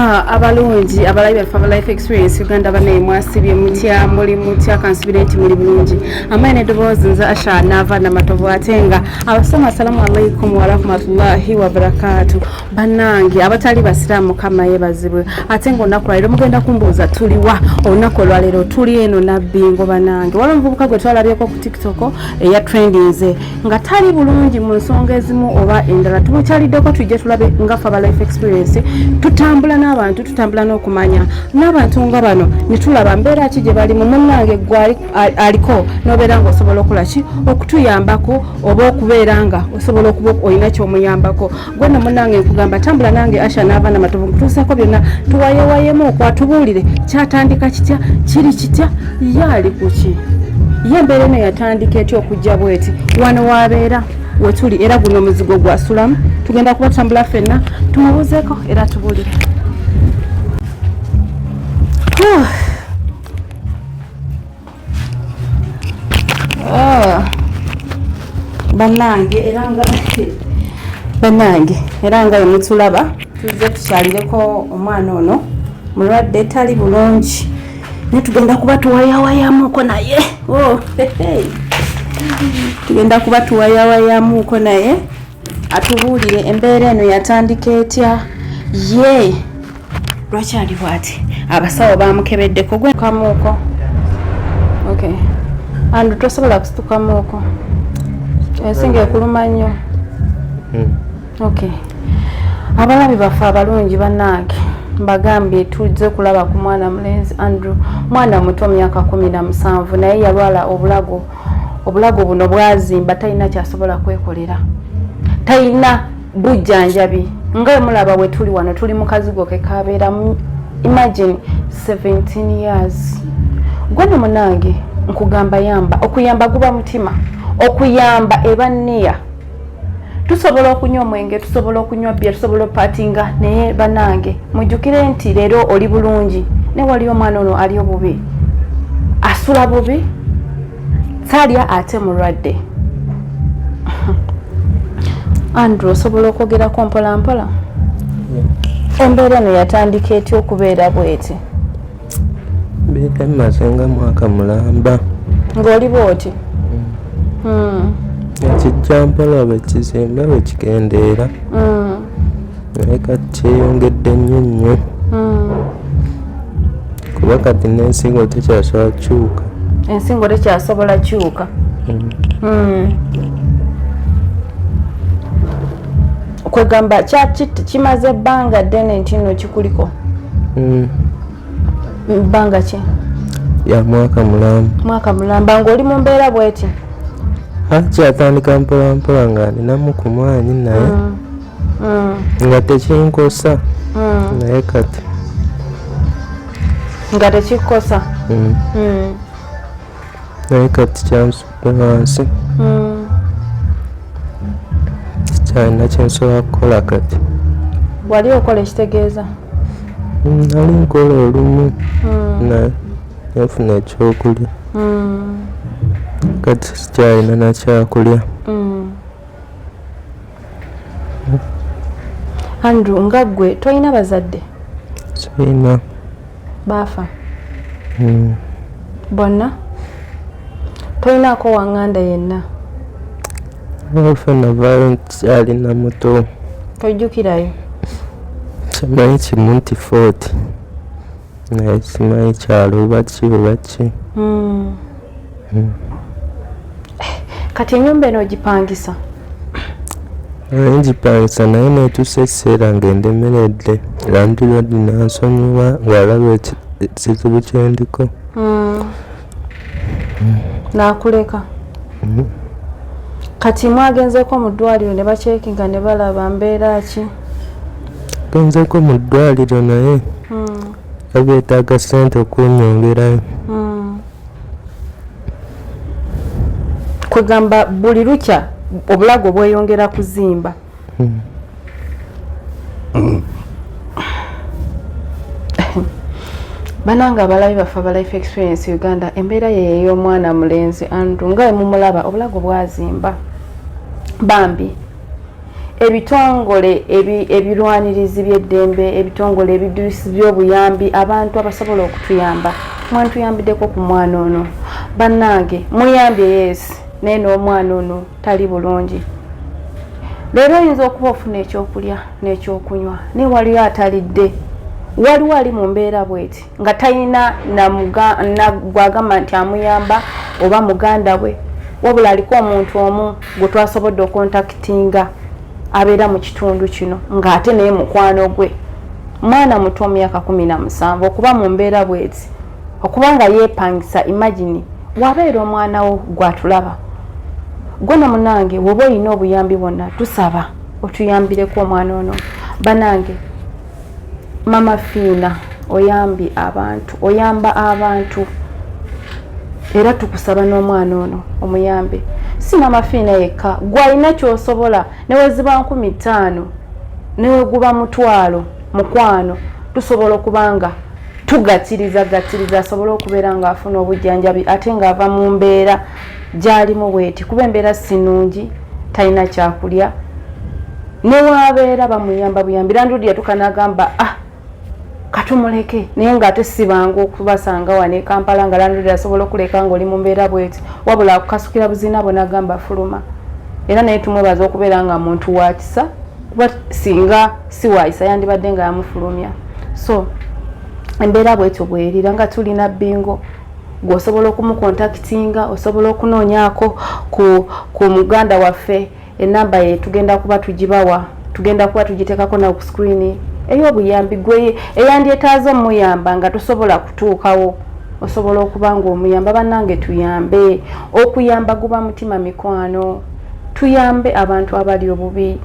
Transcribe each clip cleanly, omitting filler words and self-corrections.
abalungi abalabi baffe aba life experience Uganda bane mwasibye mutya muli mutya kansibire nti muli bulungi amaine eddoboozi nze Asha naava namatovu ate nga abasoma assalamu alaikum wa rahmatullahi wa barakatuh bannange abatali basiraamu kama yebazibwe ate nga olunaku lwaleero mugenda kumbuuza tuliwa olunaku olwaleero tuli eno nabbingo bannange waliwo omuvubuka gwe twalabyeko ku TikTok eya trendinze nga tali bulungi mu nsonga ezimu oba endala tumukyaliddeko tujje tulabe nga ffe aba life experience tutambula n'abantu tutambula n'okumanya n'abantu nga bano ne tulaba mbeera ki gye bali mu munnange gwe aliko n'obeera nga osobola okukola ki okutuyambako oba okubeera nga osobola okuba olina ky'omuyambako gwe no munnange nkugamba tambula nange Asha naava namatovu nkutuusaako byonna tuwayewayemu okwatubuulire kyatandika kitya kiri kitya yaali ku ki ye embeera eno yatandika etya okujja bweti wano wabeera wetuli era guno omuzigo gwasulamu tugenda kuba tutambula ffenna tumubuuzeeko era tubuulire bannange era nga yemutulaba tuzze tukyalireko omwana ono mulwadde tali bulungi naye tugenda kuba tuwayawayamuuko naye tugenda kuba tuwayawayamuuko naye atubuulire embeera eno yatandika etya ye lwakyali bwati abasawo bamukebeddeko gwe kamuuko okay andu tosobola kusitukamuuko ensinga ekuluma nnyo okay abalabi baffe abalungi bannange mbagambye tujze kulaba ku mwana mulenzi Andrew mwana muto myaka 17 naye yalwala obulago buno bwazimba talina kyasobola kwekolera talina bujjanjabi nga mulaba we tuli wano tuli mu kazigo ke kabeera imagine 17 years gwe munange nkugamba yamba okuyamba guba mutima okuyamba ebanniya tusobola okunywa omwenge tusobola okunywa bya tusobola opatinga naye banange mujjukire nti leero oli bulungi ne wali omwana ono ali obubi asula bubi salya ate mulwadde Andrew osobola okwogerako mpola mpola embeera eno yatandika etya okubeera bweti mazenga mwaka mulamba ng'oli bwoti ekijja mpola bwe kizimba bwe kigendeera naye kati kyeyongedde nnyo nnyo kuba kati n'ensingo tekyasobola kukyuka ensingo tekyasobola kyuka kwegamba kimaze ebbanga ddene nti nno kikuliko bbanga ki ya mwaka mulamba ng'oli mu mbeera bweti kyatandika mpola mpola nga ninamu ku mwanyi naye nga tekinkosa naye kati nga tekikukosa naye kati kyansudde wansi kyalina kyensobola kukola kati wali okola ekitegeeza nali nkola olumu naye nfuna ekyokulya kati sikyalina nakyakulya Andrew nga ggwe tolina bazadde sirina baafa bonna tolinaako waŋŋanda yenna ffenna vaayo alina muto tojjukirayo kimanyi kimu nti 40 naye simanyi kyalo oba ki oba ki kati ennyumba eno ogipangisa ngipangisa naye netuusa ekiseera ng'endemeredde landlord nansonyiwa ng'alaba ekizibu kyendiko n'akuleka kati mwagenzeeko mu ddwaliro ne bakyekinga ne balaba mbeera ki genzeeko mu ddwaliro naye babyetaaga ssente okwenyongerayo kwegamba buli lukya obulago bweyongera kuzimba bananga abalabi baffe aba life experience Uganda embeera ye ey'omwana mulenzi Andrew nga mumulaba obulago bwazimba bambi ebitongole ebirwanirizi by'eddembe ebitongole ebiduusi by'obuyambi abantu abasobola okutuyamba mwantuyambiddeko ku mwana ono bannange muyambye yeesi naye n'omwana ono tali bulungi leero oyinza okuba ofuna ekyokulya n'ekyokunywa naye waliwo atalidde waliwo ali mu mbeera bweti nga talina gwagamba nti amuyamba oba muganda we wabula aliko omuntu omu gwe twasobodde okontakitinga abeera mu kitundu kino ng'ate naye mukwano gwe mwana muto omyaka 17 okuba mu mbeera bweti okuba nga yeepangisa imagine wabeera omwana wo gwatulaba gwona munange woba olina obuyambi bwonna tusaba otuyambireko omwana ono banange mama Fiina oyambi abantu oyamba abantu era tukusaba n'omwana ono omuyambe si mama Fiina yekka gwalina kyosobola neweziba 5,000 neweguba mutwalo mukwano tusobola okubanga tugatiriza asobola okubeera ng'afuna obujjanjabi ate ng'ava mu mbeera gyalimu bweti kuba embeera sinungi talina kyakulya newabeera bamuyamba buyambi landudi yatukanagamba katumuleke naye ng'ate sibanga okubasanga wane Kampala nga landudi asobola okuleka ng'oli mu mbeera bweti wabula akukasukira buzina bonagamba fuluma era naye tumwebaza okubeera nga muntu wakisa kuba singa si waayisa yandibadde nga yamufulumya so embeera bwetyo bwerira nga tulina bingo gwosobola okumukontakitinga osobola okunoonyaako ku muganda waffe enamba ye tugenda kuba tugibawa tugenda kuba tugiteekako na ku screen ey'obuyambi gwe eyandyetaaza omuyamba nga tosobola kutuukawo osobola okuba ng'omuyamba bannange tuyambe okuyamba guba mutima mikwano tuyambe abantu abali obubi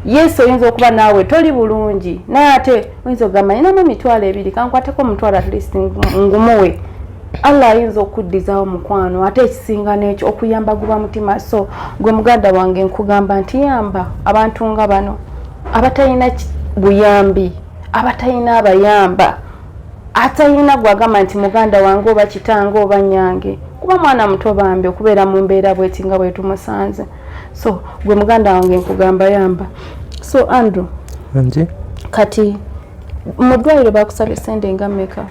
Yesu oyinza okuba naawe toli bulungi naye ate oyinza okugamba ninamu 2,000 kankwateko omutwalo at least ngumuwe Allah ayinza okuddizaawo mukwano ate ekisinga n'ekyo okuyamba guba mutima so gwe muganda wange nkugamba nti yamba abantu nga bano abatalina buyambi abatalina abayamba atalina gwagamba nti muganda wange oba kitange oba nyange kuba mwana muto bambi okubeera mu mbeera bweti nga bwetumusanze so gwe muganda wange nkugamba yamba so Andrew anje kati mu ddwaliro bakusabye sente nga mmeka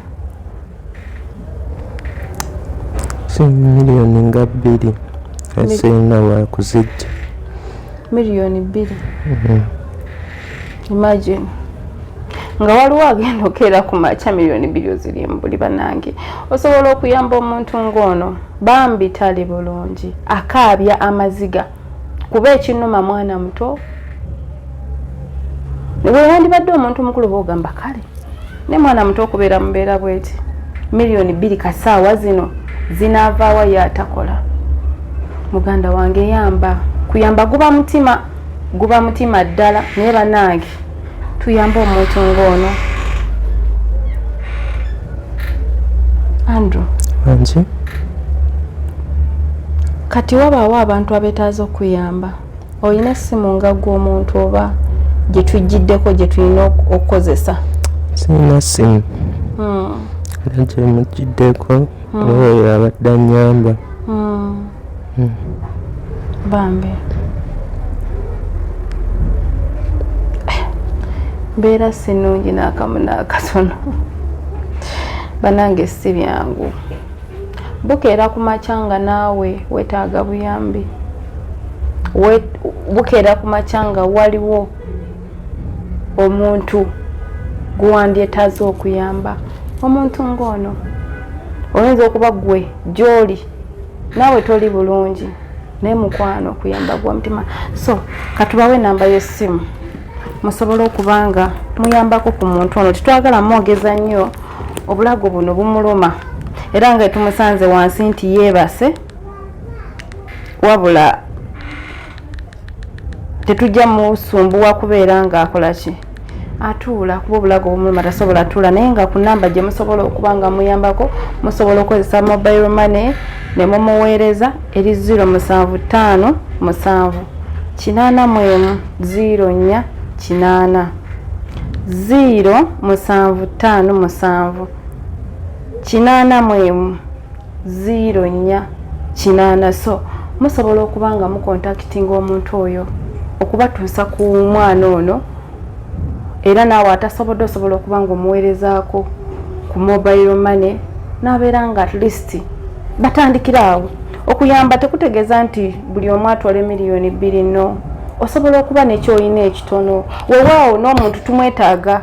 si milioni nga 2 esina wa kuzijja milioni 2 imagine nga waliwo agenda okeera ku maca milioni 2 oziri mbuli banange osobola okuyamba omuntu ng'ono bambi tali bulungi akaabya amaziga kuba ekinuma mwana muto bwe yandibadde omuntu mukulu bwogamba kale ne mwana muto okubeera mu mbeera bweti milioni 2 kasaawa zino zinaavaawa yatakola muganda wange yamba kuyamba guba mutima ddala naye banange tuyambe omuntu ng'ono Andrew anje kati wabaawo abantu abeetaaza okuyamba olina essimu nga gw'omuntu oba gye tujjiddeko gye tulina okukozesa sina simu era gye mujjiddeko oyo abadde annyamba bambi mbeera sinungi n'akamu n'akatono banange si byangu bukeera ku makya nga naawe weetaaga buyambi bukeera ku makya nga waliwo omuntu guwandyetaaza okuyamba omuntu ng'ono oyinza okuba gwe gy'oli naawe toli bulungi naye mukwano okuyamba gwa mutima so katubawe enamba y'essimu musobole okuba nga muyambako ku muntu ono titwagala mwogeza nnyo obulago buno bumuluma era nga tumusanze wansi nti yeebase wabula tetujja musumbuwa kubeera nga akola ki atuula kuba obulago bumuluma tasobola tuula naye nga ku namba gye musobola okuba nga muyambako musobola okukozesa mobile money ne mumuweereza eri 075 7 8 0 4 0 7 8 0 4 so musobola okuba nga mukontakitinga omuntu oyo okubatuusa ku mwana ono era naawe atasobodde osobola okuba ng'omuweerezaako ku mobile money n'abeera nga at least batandikiraawo. Okuyamba tekutegeeza nti buli omu atwale miliyoni 2 no. Osobola okuba nekyoyina ekitono. Weewaawo n'omuntu tumwetaaga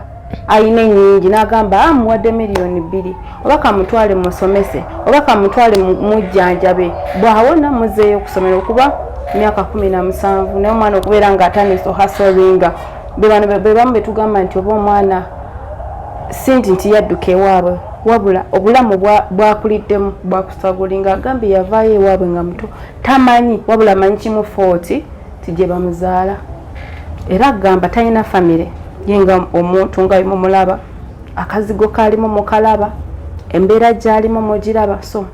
ayina ennyingi n'agamba muwadde miliyoni 2 oba kamutwale musomese oba kamutwale mujjanjabe bw'awona muzeeyo okusomera okuba myaka 17 naye omwana okubeera ng'atandise hasolinga be bamu betugamba nti oba omwana sinti nti yadduka ewaabwe wabula obulamu bwakuliddemu bwakusagulinga agambye yavaayo ewaabwe nga muto tamanyi wabula amanyi kimu 40 tijje bamuzaala era agamba talina famire yenga omuntu nga mumulaba akazigo kalimu mukalaba embeera gyalimu mugiraba so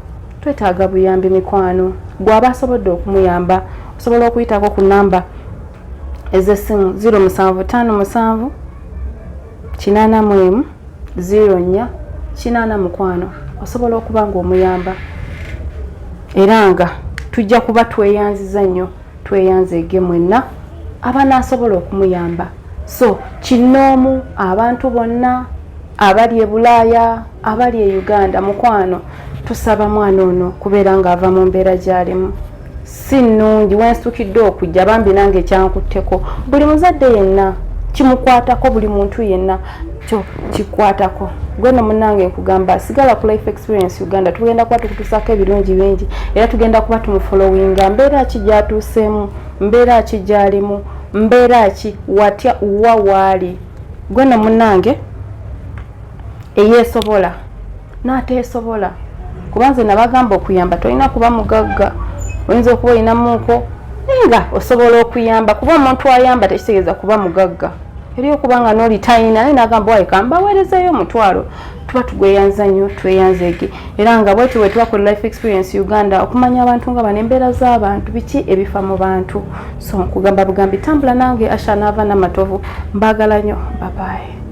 twetaaga buyambi mikwano gwaba asobodde okumuyamba osobola okuyitako ku namba ez'essimu 0757 840 0480 osobola okuba ng'omuyamba era nga tujja kuba tweyanziza nnyo tweyanzeege mwenna abanaasobola okumuyamba. So kinoomu abantu bonna abali e Bulaaya abali e Uganda mukwano tusaba mwana ono kubeera ng'ava mu mbeera gy'alimu si nnungi wensukidde okujja bambi nange ekyankutteko buli muzadde yenna kimukwatako buli muntu yenna kyo kikwatako gwe no munnange nkugamba sigala ku Life Experience Uganda tugenda kuba tukutusaako ebirungi bingi era tugenda kuba tumufollowinga mbeera ki gyatuuseemu mbeera ki gy'alimu mbeera ki watya uwa waali gwe no munnange eyeesobola n'ateesobola kuba nze nabagamba okuyamba tolina kuba mugagga oyinza okuba olinamuuko nga osobola okuyamba kuba omuntu ayamba tekitegeeza kuba mugagga eri okuba nga n'oli talina naye nagamba wayi kambaweerezeeyo omutwalo tuba tugweyanza nnyo tweyanzeege era nga bwetyo bwe tuba ku Life Experience Uganda okumanya abantu nga bano embeera z'abantu biki ebifa mu bantu so nkugamba bugambi tambula nange Asha naava n'amatovu mbaagala nnyo babaye.